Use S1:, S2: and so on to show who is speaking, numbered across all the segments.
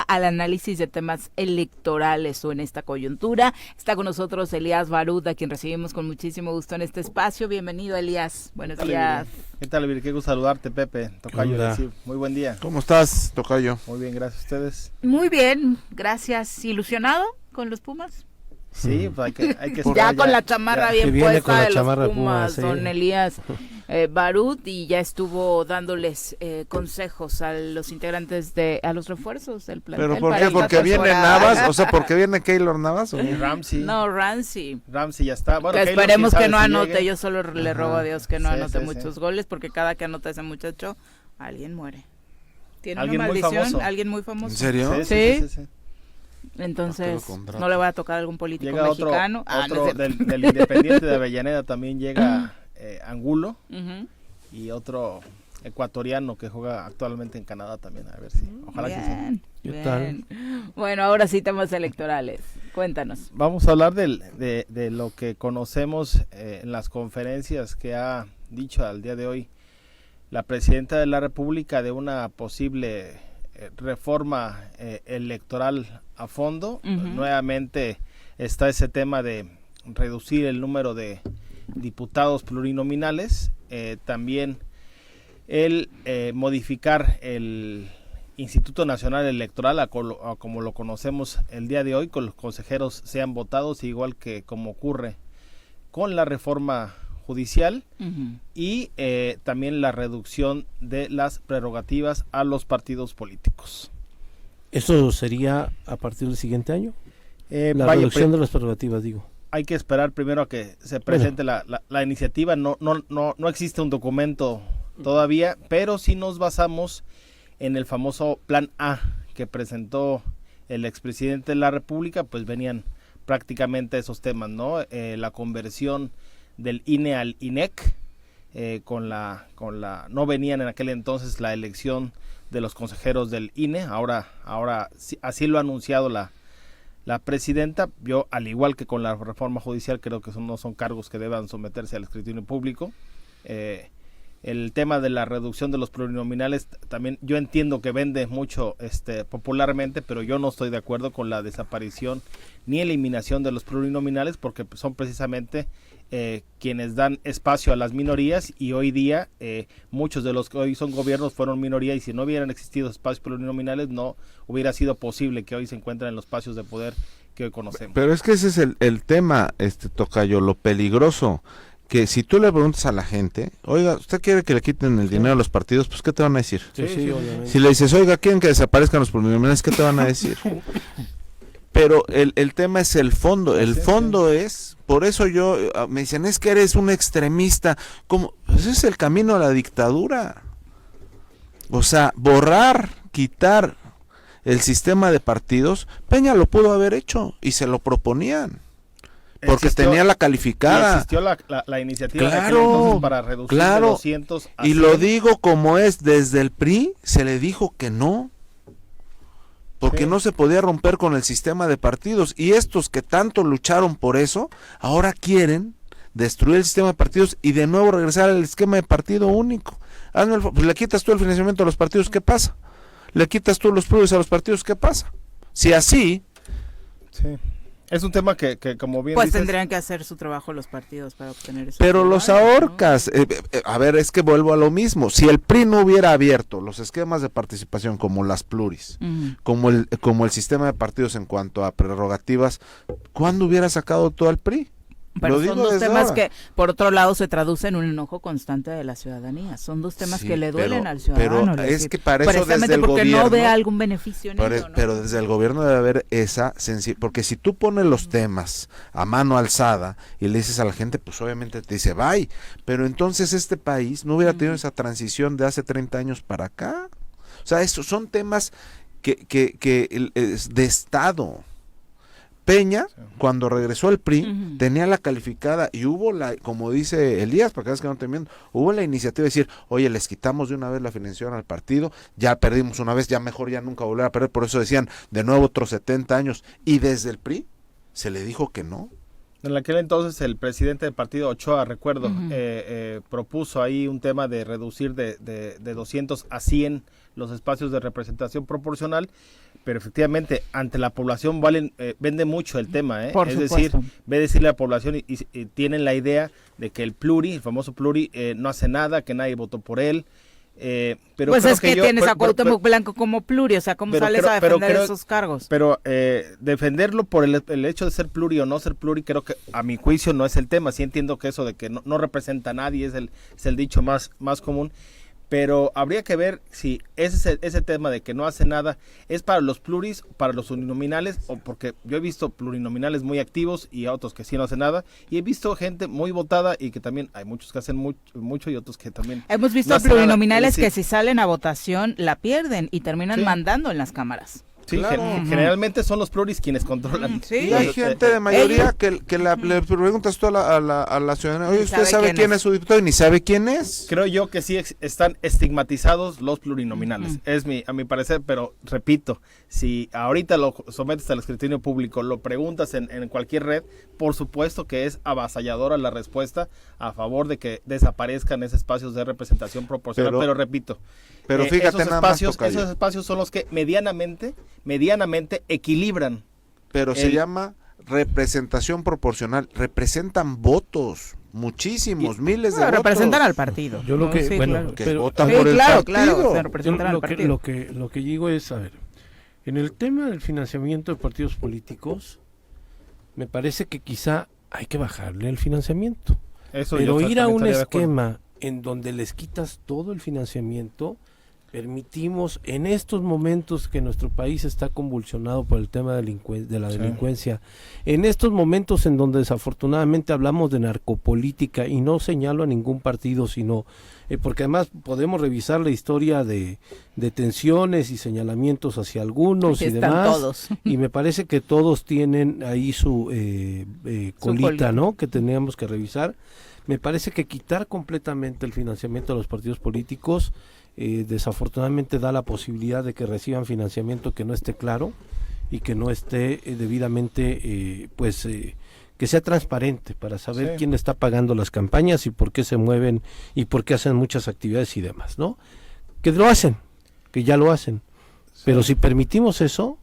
S1: al análisis de temas electorales o en esta coyuntura. Está con nosotros Elías Barut, a quien recibimos con muchísimo gusto en este espacio. Bienvenido, Elías. Buenos días.
S2: ¿Qué tal, Vir? Qué gusto saludarte, Pepe. Tocayo, muy buen día.
S3: ¿Cómo estás, Tocayo?
S2: Muy bien, gracias a ustedes.
S1: Muy bien, gracias. ¿Ilusionado con los Pumas?
S2: Sí, pues hay que
S1: ya con la chamarra bien puesta de los Pumas,
S4: sí.
S1: don Elías Barut, y ya estuvo dándoles consejos a los integrantes a los refuerzos del plantel.
S3: ¿Pero por qué? ¿Porque viene Navas? O sea, ¿porque viene Keylor Navas? ¿O?
S2: Ramsey.
S1: No, Ramsey
S2: Ya está. Bueno,
S1: que esperemos que no anote.
S2: Llegue.
S1: Yo solo le rogo a Dios que no anote muchos goles, porque cada que anota ese muchacho, alguien muere. Tiene una maldición, alguien muy famoso.
S3: ¿En serio?
S1: Sí. Entonces, ¿no le va a tocar a algún político
S2: llega
S1: mexicano?
S2: Otro del Independiente de Avellaneda también llega Angulo, y otro ecuatoriano que juega actualmente en Canadá también, a ver si, ojalá que sí.
S4: ¿Qué tal?
S1: Bueno, ahora sí, temas electorales, cuéntanos.
S2: Vamos a hablar de lo que conocemos en las conferencias que ha dicho al día de hoy la Presidenta de la República de una posible reforma electoral a fondo. Nuevamente está ese tema de reducir el número de diputados plurinominales, también el modificar el Instituto Nacional Electoral a como lo conocemos el día de hoy, con los consejeros sean votados, igual que como ocurre con la reforma judicial, y también la reducción de las prerrogativas a los partidos políticos.
S4: ¿Eso sería a partir del siguiente año? La reducción de las prerrogativas, digo.
S2: Hay que esperar primero a que se presente la iniciativa. No existe un documento todavía, pero sí nos basamos en el famoso Plan A que presentó el expresidente de la República. Pues venían prácticamente esos temas, ¿no? La conversión del INE al INEC, no venían en aquel entonces la elección de los consejeros del INE, ahora así lo ha anunciado la presidenta. Yo, al igual que con la reforma judicial, creo que no son cargos que deban someterse al escrutinio público. El tema de la reducción de los plurinominales también yo entiendo que vende mucho popularmente, pero yo no estoy de acuerdo con la desaparición ni eliminación de los plurinominales, porque son precisamente quienes dan espacio a las minorías, y hoy día muchos de los que hoy son gobiernos fueron minoría, y si no hubieran existido espacios plurinominales no hubiera sido posible que hoy se encuentren en los espacios de poder que hoy conocemos.
S3: Pero es que ese es el tema, Tocayo, lo peligroso, que si tú le preguntas a la gente, oiga, ¿usted quiere que le quiten el dinero a los partidos? Pues, ¿qué te van a decir?
S4: Sí, obviamente.
S3: Si le dices, oiga, ¿quieren que desaparezcan los plurinominales? ¿Qué te van a decir? Pero el tema es el fondo. El fondo es, por eso me dicen, es que eres un extremista. ¿Cómo? Pues ese es el camino a la dictadura. O sea, borrar, quitar el sistema de partidos, Peña lo pudo haber hecho y se lo proponían. Porque tenía la calificada.
S2: Existió la iniciativa
S3: claro,
S2: para reducir de 200 a 100.
S3: Y lo digo como es, desde el PRI se le dijo que no. Porque no se podía romper con el sistema de partidos, y estos que tanto lucharon por eso, ahora quieren destruir el sistema de partidos y de nuevo regresar al esquema de partido único. Pues le quitas tú el financiamiento a los partidos, ¿qué pasa? Le quitas tú los plurales a los partidos, ¿qué pasa? Si así...
S2: Sí. Es un tema que como bien
S1: pues
S2: dices,
S1: tendrían que hacer su trabajo los partidos para obtener eso.
S3: Pero los ahorcas, ¿no? A ver, es que vuelvo a lo mismo. Si el PRI no hubiera abierto los esquemas de participación como las pluris, como el sistema de partidos en cuanto a prerrogativas, ¿cuándo hubiera sacado todo el PRI?
S1: Pero son dos temas que, por otro lado, se traducen en un enojo constante de la ciudadanía. Son dos temas que le duelen al ciudadano.
S3: Pero es que para eso desde el
S1: porque
S3: gobierno...
S1: no ve algún beneficio en ello, ¿no?
S3: Pero desde el gobierno debe haber esa sensibilidad. Porque si tú pones los temas a mano alzada y le dices a la gente, pues obviamente te dice, bye. Pero entonces este país no hubiera tenido esa transición de hace 30 años para acá. O sea, estos son temas que de Estado. Peña, cuando regresó al PRI, tenía la calificada y hubo como dice Elías, para que veas que no te miento, hubo la iniciativa de decir, oye, les quitamos de una vez la financiación al partido, ya perdimos una vez, ya mejor ya nunca volver a perder, por eso decían, de nuevo otros 70 años, y desde el PRI se le dijo que no.
S2: En aquel entonces el presidente del partido, Ochoa, recuerdo, propuso ahí un tema de reducir de 200 a 100 los espacios de representación proporcional, pero efectivamente ante la población vende mucho el tema,
S1: Por
S2: es
S1: supuesto.
S2: decir, ve decirle a la población y tienen la idea de que el famoso pluri, no hace nada, que nadie votó por él. Pero
S1: pues
S2: creo
S1: es que tienes a Cuauhtémoc Blanco como pluri, o sea, ¿cómo sales a defender esos cargos?
S2: Pero defenderlo por el hecho de ser pluri o no ser pluri, creo que a mi juicio no es el tema. Sí entiendo que eso de que no representa a nadie es el dicho más común, pero habría que ver si ese tema de que no hace nada es para los pluris, para los uninominales, o porque yo he visto plurinominales muy activos y a otros que sí no hacen nada, y he visto gente muy votada y que también hay muchos que hacen mucho y otros que también
S1: hemos visto
S2: no
S1: plurinominales que si salen a votación la pierden y terminan mandando en las cámaras.
S2: Sí, claro. Generalmente son los pluris quienes controlan.
S1: Sí.
S3: Y hay gente de mayoría que le preguntas tú a la ciudadanía, oye, ¿usted sabe quién es su diputado? Y ni sabe quién es.
S2: Creo yo que sí están estigmatizados los plurinominales, a mi parecer, pero repito, si ahorita lo sometes al escrutinio público, lo preguntas en cualquier red, por supuesto que es avasalladora la respuesta a favor de que desaparezcan esos espacios de representación proporcional, pero repito,
S3: pero fíjate,
S2: esos espacios son los que medianamente equilibran.
S3: Pero se llama representación proporcional, representan votos, muchísimos, miles de votos.
S1: Representan al partido.
S4: Yo lo que,
S1: sí,
S4: bueno,
S1: claro.
S3: Que
S4: pero,
S3: votan por el partido.
S1: Claro, se representan al partido.
S4: Lo que digo es, a ver, en el tema del financiamiento de partidos políticos, me parece que quizá hay que bajarle el financiamiento. Pero ir a un esquema en donde les quitas todo el financiamiento, permitimos en estos momentos que nuestro país está convulsionado por el tema de la delincuencia, en estos momentos en donde desafortunadamente hablamos de narcopolítica, y no señalo a ningún partido, sino porque además podemos revisar la historia de detenciones y señalamientos hacia algunos y demás,
S1: todos.
S4: Y me parece que todos tienen ahí su colita, ¿no? Que teníamos que revisar. Me parece que quitar completamente el financiamiento a los partidos políticos desafortunadamente da la posibilidad de que reciban financiamiento que no esté claro y que no esté debidamente que sea transparente para saber quién está pagando las campañas y por qué se mueven y por qué hacen muchas actividades y demás, ¿no? Que lo hacen, que ya lo hacen, pero si permitimos eso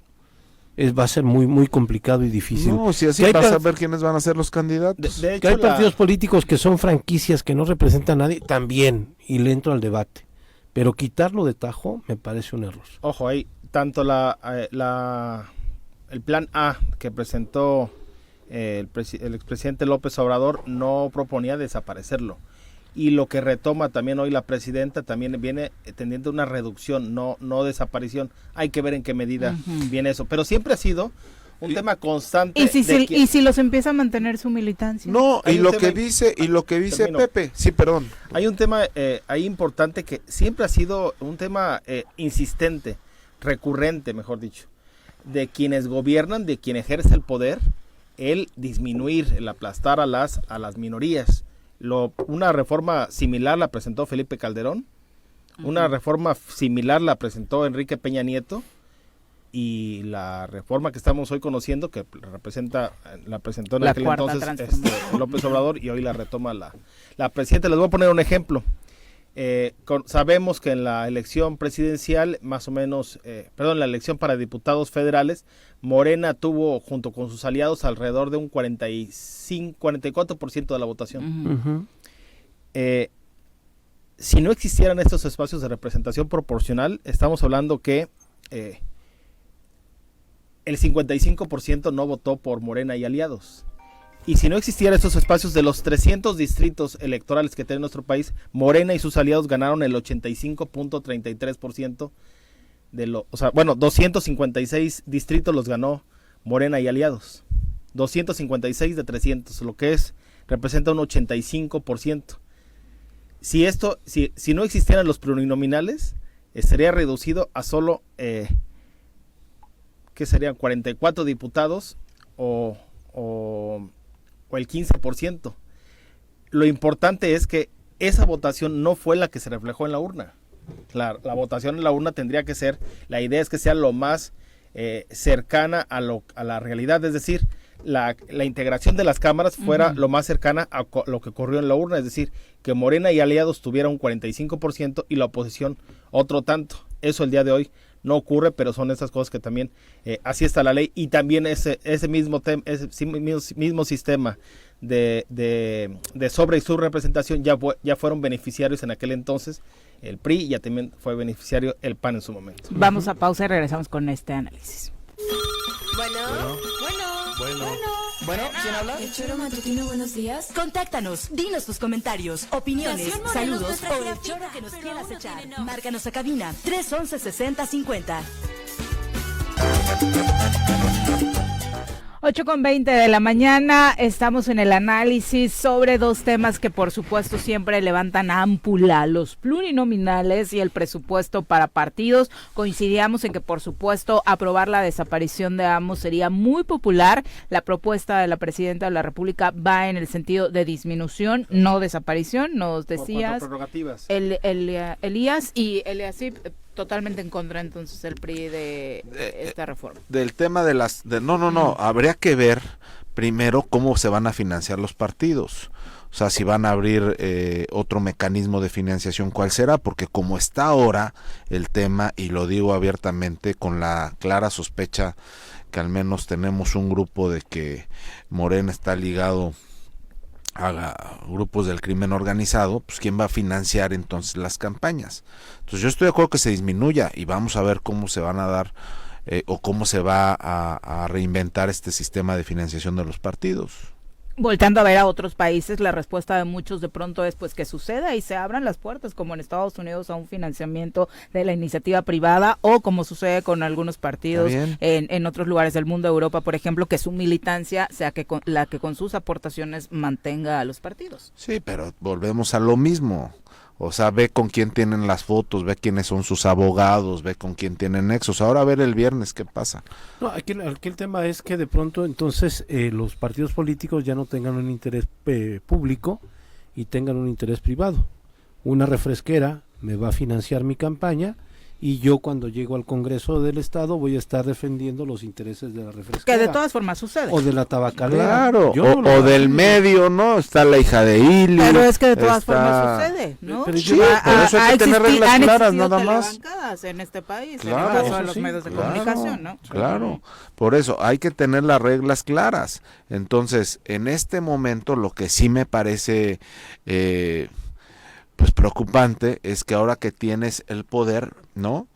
S4: va a ser muy muy complicado y difícil.
S3: No, si así vas a ver quiénes van a ser los candidatos.
S2: De hecho,
S4: que hay partidos políticos que son franquicias que no representan a nadie, también, y le entro al debate. Pero quitarlo de tajo me parece un error.
S2: Ojo, ahí tanto el plan A que presentó el expresidente López Obrador no proponía desaparecerlo. Y lo que retoma también hoy la presidenta también viene tendiendo una reducción, no desaparición. Hay que ver en qué medida viene eso. Pero siempre ha sido un tema constante.
S1: ¿Y si los empieza a mantener su militancia?
S3: No, y lo que dice Pepe, sí, perdón.
S2: Hay un tema ahí importante que siempre ha sido un tema insistente, recurrente, mejor dicho, de quienes gobiernan, de quien ejerce el poder, el disminuir, el aplastar a las minorías. Una reforma similar la presentó Felipe Calderón, una reforma similar la presentó Enrique Peña Nieto, y la reforma que estamos hoy conociendo, que la presentó en aquel entonces López Obrador, y hoy la retoma la presidenta. Les voy a poner un ejemplo. Sabemos que en la elección presidencial, más o menos, la elección para diputados federales, Morena tuvo, junto con sus aliados, alrededor de un 44% de la votación. Si no existieran estos espacios de representación proporcional, estamos hablando que el 55% no votó por Morena y aliados. Y si no existieran estos espacios, de los 300 distritos electorales que tiene nuestro país, Morena y sus aliados ganaron el 85.33% 256 distritos los ganó Morena y aliados. 256 de 300, lo que representa un 85%. Si no existieran los plurinominales, estaría reducido a solo que serían 44 diputados o el 15%. Lo importante es que esa votación no fue la que se reflejó en la urna. Claro, la votación en la urna tendría que ser, la idea es que sea lo más cercana a la realidad, es decir, la integración de las cámaras fuera lo más cercana a lo que ocurrió en la urna, es decir, que Morena y aliados tuvieran un 45% y la oposición otro tanto. Eso el día de hoy no ocurre, pero son esas cosas que también, así está la ley, y también ese mismo sistema de sobre y subrepresentación ya fueron beneficiarios en aquel entonces el PRI, y ya también fue beneficiario el PAN en su momento.
S1: Vamos a pausa y regresamos con este análisis.
S5: Bueno, ¿quién habla?
S6: El Choro Matutino, buenos días.
S5: Contáctanos, dinos tus comentarios, opiniones, saludos o el choro que nos quieras echar. Márcanos a cabina 311-6050.
S1: 8:20 de la mañana, estamos en el análisis sobre dos temas que por supuesto siempre levantan ámpula, los plurinominales y el presupuesto para partidos. Coincidíamos en que por supuesto aprobar la desaparición de ambos sería muy popular. La propuesta de la Presidenta de la República va en el sentido de disminución, no desaparición, nos decías.
S2: Por prerrogativas.
S1: Elías y Eliasip, totalmente en contra entonces el PRI de esta reforma.
S3: Del tema de habría que ver primero cómo se van a financiar los partidos. O sea, si van a abrir otro mecanismo de financiación, ¿cuál será? Porque como está ahora el tema, y lo digo abiertamente con la clara sospecha que al menos tenemos un grupo de que Morena está ligado a grupos del crimen organizado, pues ¿quién va a financiar entonces las campañas? Entonces yo estoy de acuerdo que se disminuya, y vamos a ver cómo se van a dar o cómo se va a reinventar este sistema de financiación de los partidos.
S1: Voltando a ver a otros países, la respuesta de muchos de pronto es pues que suceda y se abran las puertas, como en Estados Unidos, a un financiamiento de la iniciativa privada, o como sucede con algunos partidos en otros lugares del mundo, Europa, por ejemplo, que su militancia sea la que con sus aportaciones mantenga a los partidos.
S3: Sí, pero volvemos a lo mismo. O sea, ve con quién tienen las fotos, ve quiénes son sus abogados, ve con quién tienen nexos. Ahora a ver el viernes qué pasa.
S4: No, aquí el tema es que de pronto entonces los partidos políticos ya no tengan un interés público y tengan un interés privado. Una refresquera me va a financiar mi campaña, y yo cuando llego al Congreso del Estado voy a estar defendiendo los intereses de la refresquera.
S1: Que de todas formas sucede.
S4: O de la tabacalera.
S3: Claro, o del medio, ¿no? Está la hija de Ili.
S1: Pero es que de todas formas sucede, ¿no?
S3: Pero sí, por eso hay que tener reglas claras, nada más.
S1: En este país,
S3: claro,
S1: en el caso de los medios de comunicación, ¿no?
S3: Claro, por eso hay que tener las reglas claras. Entonces, en este momento lo que sí me parece pues preocupante es que ahora que tienes el poder, ¿no?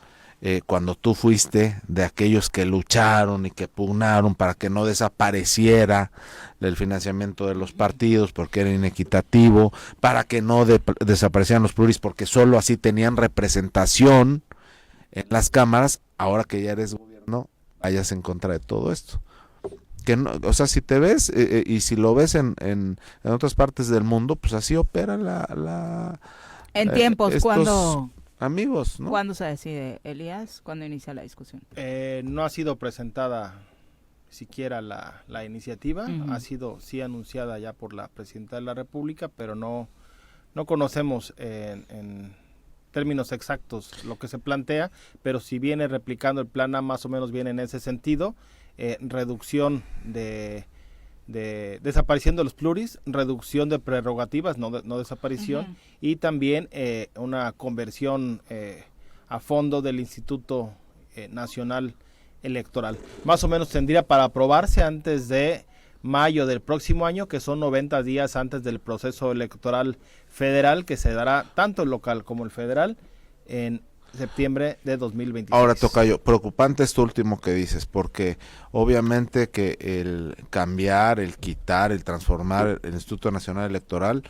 S3: Cuando tú fuiste de aquellos que lucharon y que pugnaron para que no desapareciera el financiamiento de los partidos porque era inequitativo, para que no desaparecieran los pluris porque solo así tenían representación en las cámaras, ahora que ya eres gobierno, vayas en contra de todo esto. Que no, o sea, si te ves y si lo ves en otras partes del mundo, pues así opera
S1: en tiempos cuando
S3: amigos, ¿no?
S1: ¿Cuándo se decide, Elías? ¿Cuándo inicia la discusión?
S2: No ha sido presentada siquiera la iniciativa, ha sido sí anunciada ya por la Presidenta de la República, pero no conocemos en términos exactos lo que se plantea, pero si viene replicando el plan A, más o menos viene en ese sentido. Reducción de desaparición de los pluris, reducción de prerrogativas, no desaparición, y también una conversión a fondo del Instituto Nacional Electoral. Más o menos tendría para aprobarse antes de mayo del próximo año, que son 90 días antes del proceso electoral federal, que se dará tanto el local como el federal en septiembre de 2026.
S3: Ahora, tocayo, preocupante esto último que dices, porque obviamente que el cambiar, el quitar, el transformar el Instituto Nacional Electoral,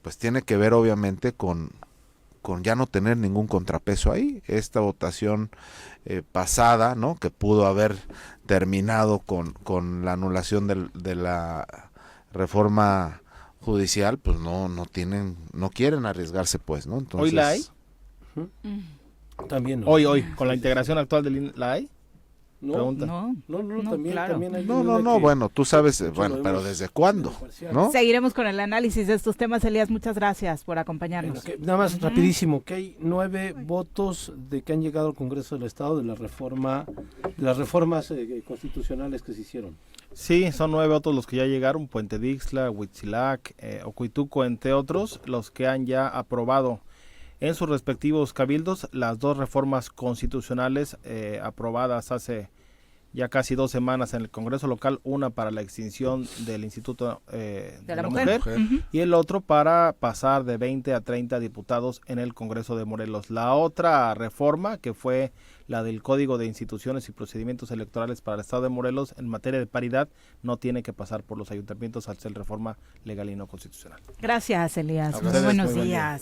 S3: pues tiene que ver obviamente con ya no tener ningún contrapeso ahí. Esta votación pasada, ¿no? Que pudo haber terminado con la anulación de la reforma judicial, pues no quieren arriesgarse, pues, ¿no? Entonces,
S2: ¿hoy la hay?
S4: También no.
S2: Hoy, con la integración actual de la hay.
S4: No, también,
S1: claro.
S4: también hay
S3: bueno, tú sabes, pero ¿desde cuándo? ¿No?
S1: Seguiremos con el análisis de estos temas, Elías, muchas gracias por acompañarnos.
S4: Nada más rapidísimo, que hay 9 votos de que han llegado al Congreso del Estado de las reformas constitucionales que se hicieron.
S2: Sí, son 9 votos los que ya llegaron, Puente Dixtla, Huitzilac, Ocoituco, entre otros, los que han ya aprobado en sus respectivos cabildos las 2 reformas constitucionales aprobadas hace ya casi 2 semanas en el Congreso local, una para la extinción del Instituto de la Mujer. Y el otro para pasar de 20 a 30 diputados en el Congreso de Morelos. La otra reforma, que fue la del Código de Instituciones y Procedimientos Electorales para el Estado de Morelos, en materia de paridad, no tiene que pasar por los ayuntamientos al ser reforma legal y no constitucional.
S1: Gracias, Elías.
S2: Muy
S1: buenos días.